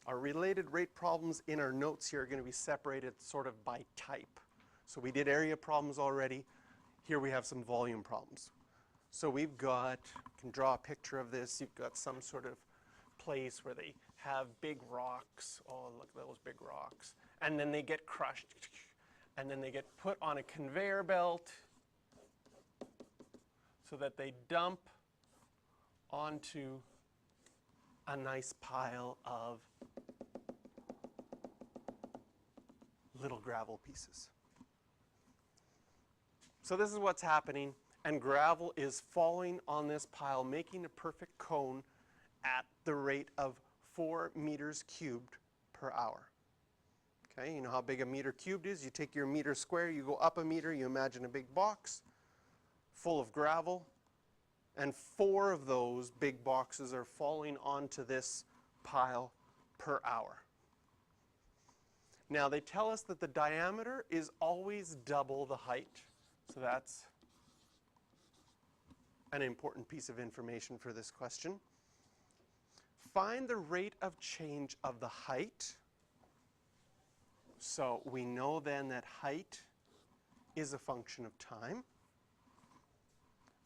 Our related rate problems in our notes here are going to be separated sort of by type. So we did area problems already. Here we have some volume problems. So we've got, you can draw a picture of this. You've got some sort of place where they have big rocks. Oh, look at those big rocks. And then they get crushed. And then they get put on a conveyor belt so that they dump onto a nice pile of little gravel pieces. So this is what's happening, and gravel is falling on this pile, making a perfect cone at the rate of 4 meters cubed per hour. Okay, you know how big a meter cubed is? You take your meter square, you go up a meter, you imagine a big box full of gravel, and 4 of those big boxes are falling onto this pile per hour. Now they tell us that the diameter is always double the height. So that's an important piece of information for this question. Find the rate of change of the height. So we know then that height is a function of time.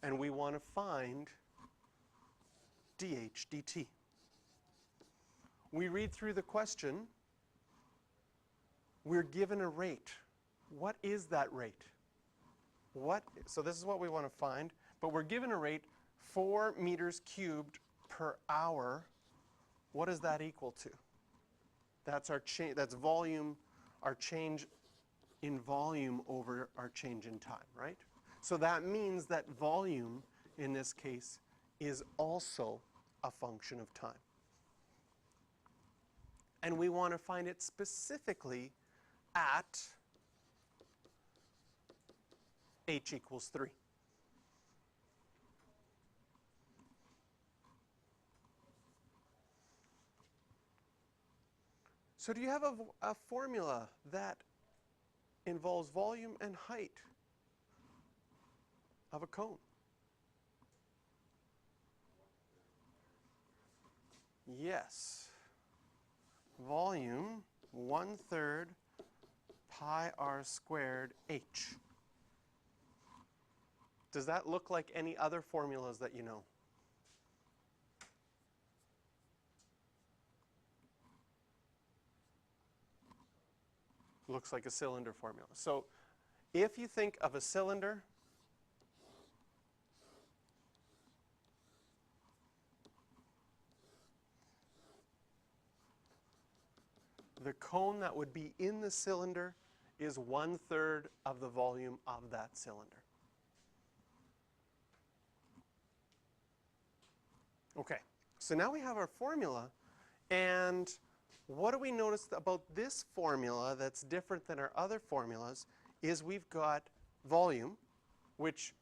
And we want to find dh dt. We read through the question. We're given a rate. What is that rate? So this is what we want to find, but we're given a rate 4 meters cubed per hour. What does that equal to? That's our change. That's volume, our change in volume over our change in time, right? So that means that volume in this case is also a function of time. And we want to find it specifically at h equals 3. So do you have a formula that involves volume and height of a cone? Yes. Volume 1/3 pi r squared h. Does that look like any other formulas that you know? Looks like a cylinder formula. So if you think of a cylinder, the cone that would be in the cylinder is 1/3 of the volume of that cylinder. Okay, so now we have our formula, and what do we notice about this formula that's different than our other formulas is we've got volume, which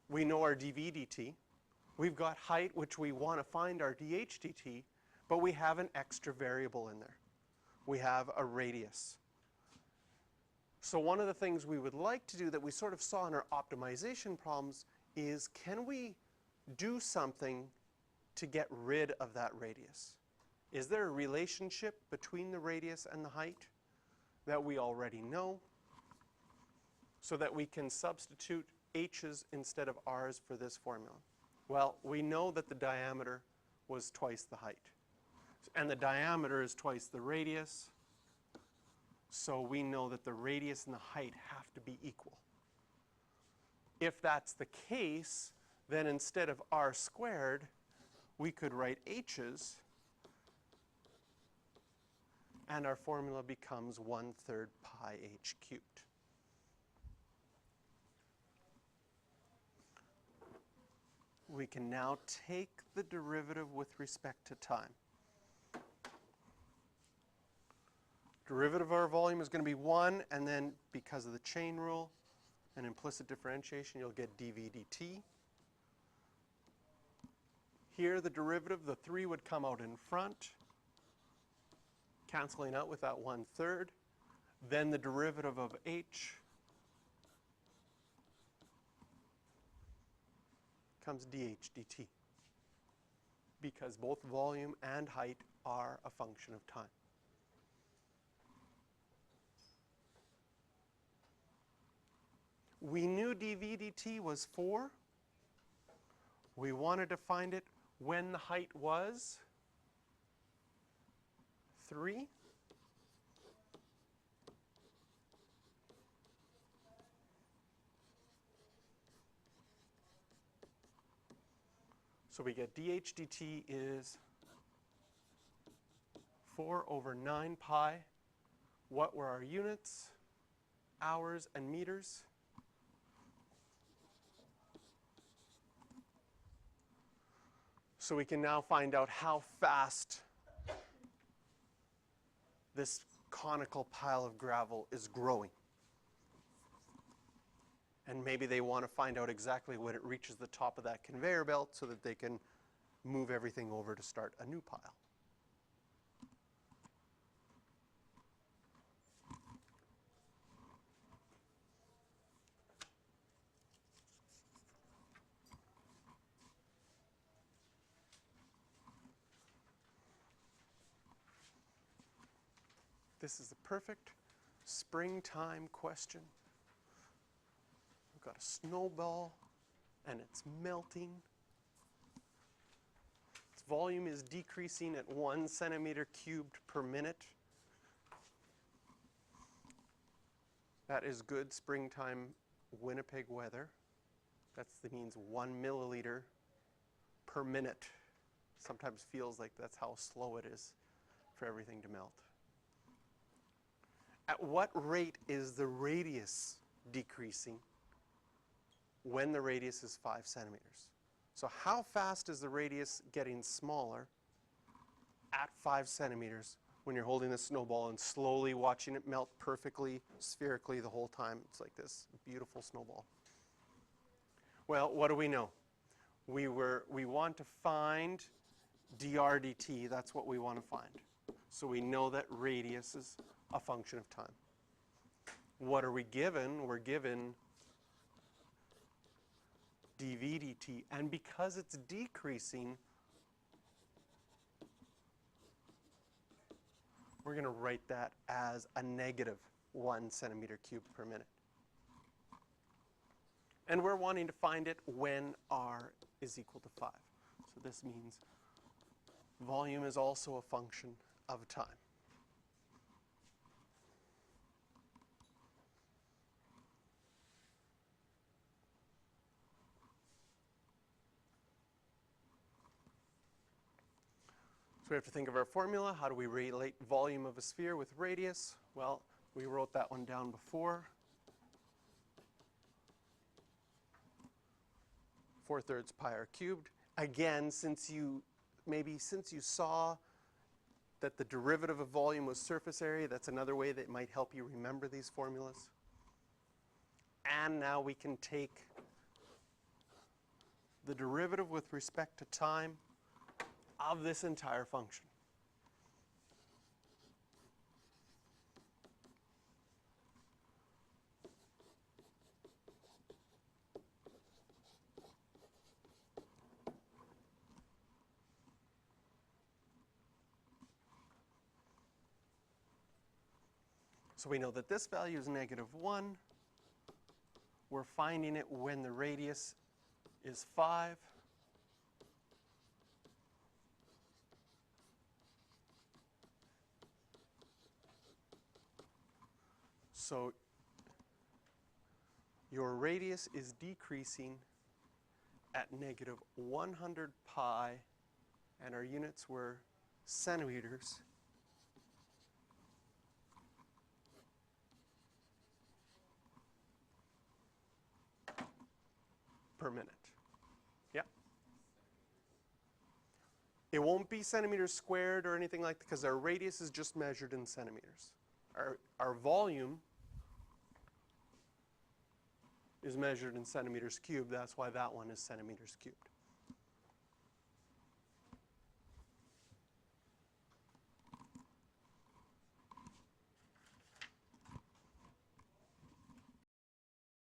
we know our dv dt. We've got height, which we want to find our dh dt, but we have an extra variable in there. We have a radius. So one of the things we would like to do that we sort of saw in our optimization problems is, can we do something to get rid of that radius? Is there a relationship between the radius and the height that we already know so that we can substitute h's instead of r's for this formula? Well, we know that the diameter was twice the height. And the diameter is twice the radius. So we know that the radius and the height have to be equal. If that's the case, then instead of r squared, we could write h's, and our formula becomes 1/3 pi h cubed. We can now take the derivative with respect to time. Derivative of our volume is going to be 1, and then because of the chain rule and implicit differentiation, you'll get dv dt. Here, the derivative, the 3 would come out in front, canceling out with that 1/3. Then the derivative of h comes dh dt, because both volume and height are a function of time. We knew dv dt was 4. We wanted to find it when the height was 3. So we get dh dt is 4 over 9 pi. What were our units? Hours and meters. So we can now find out how fast this conical pile of gravel is growing. And maybe they want to find out exactly when it reaches the top of that conveyor belt so that they can move everything over to start a new pile. This is the perfect springtime question. We've got a snowball and it's melting. Its volume is decreasing at 1 centimeter cubed per minute. That is good springtime Winnipeg weather. That means 1 milliliter per minute. Sometimes feels like that's how slow it is for everything to melt. At what rate is the radius decreasing when the radius is 5 centimeters? So how fast is the radius getting smaller at 5 centimeters when you're holding the snowball and slowly watching it melt perfectly, spherically the whole time? It's like this beautiful snowball. Well, what do we know? We want to find dr dt. That's what we want to find. So we know that radius is a function of time. What are we given? We're given dv dt. And because it's decreasing, we're going to write that as a negative 1 centimeter cubed per minute. And we're wanting to find it when r is equal to 5. So this means volume is also a function of time. So we have to think of our formula. How do we relate volume of a sphere with radius? Well, we wrote that one down before. 4/3 pi r cubed. Again, since you saw that the derivative of volume was surface area, that's another way that might help you remember these formulas. And now we can take the derivative with respect to time of this entire function. So we know that this value is -1. We're finding it when the radius is 5. So your radius is decreasing at -100 pi, and our units were centimeters per minute. Yeah. It won't be centimeters squared or anything like that because our radius is just measured in centimeters. Our volume is measured in centimeters cubed. That's why that one is centimeters cubed.